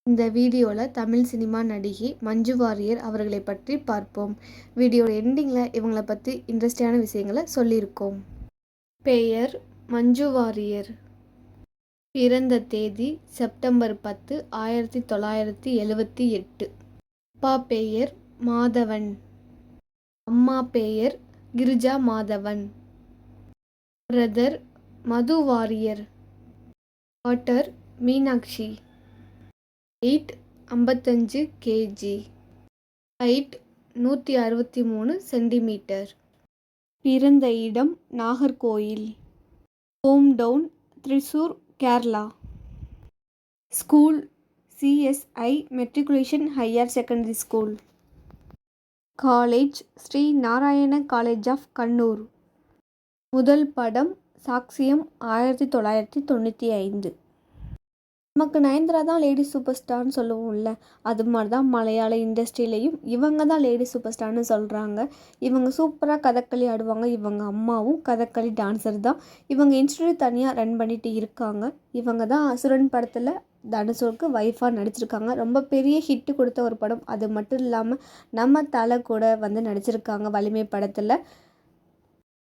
இந்த வீடியோவில் தமிழ் சினிமா நடிகை மஞ்சு வாரியர் அவர்களை பற்றி பார்ப்போம். வீடியோட எண்டிங்கில் இவங்களை பற்றி இன்ட்ரெஸ்டிங்கான விஷயங்களை சொல்லியிருக்கோம். பெயர் மஞ்சு வாரியர். பிறந்த தேதி செப்டம்பர் 10, 1978. அப்பா பெயர் மாதவன். அம்மா பெயர் Girija Madhavan. Brother Madhu Warrier. Daughter Meenakshi. Weight 55 kg. Height 163 centimetre. பிறந்த இடம் Nagercoil. Home town Thrissur, Kerala. School CSI matriculation higher secondary school. College Sri Narayana college of Kannur. முதல் படம் சாக்சியம் 1995. நமக்கு நயன்தாரா தான் லேடி சூப்பர் ஸ்டார்னு சொல்லுவோம்ல, அது மாதிரி தான் மலையாள இண்டஸ்ட்ரியிலையும் இவங்க தான் லேடி சூப்பர் ஸ்டார்னு சொல்கிறாங்க. இவங்க சூப்பராக கதகளி ஆடுவாங்க. இவங்க அம்மாவும் கதகளி டான்ஸர் தான். இவங்க இன்ஸ்டியூட் தனியாக ரன் பண்ணிட்டு இருக்காங்க. இவங்க தான் அசுரன் படத்தில் தனுஷுக்கு ஒய்ஃபாக நடிச்சிருக்காங்க. ரொம்ப பெரிய ஹிட்டு கொடுத்த ஒரு படம். அது மட்டும் இல்லாமல் நம்ம தலை கூட வந்து நடிச்சிருக்காங்க வலிமை படத்தில்.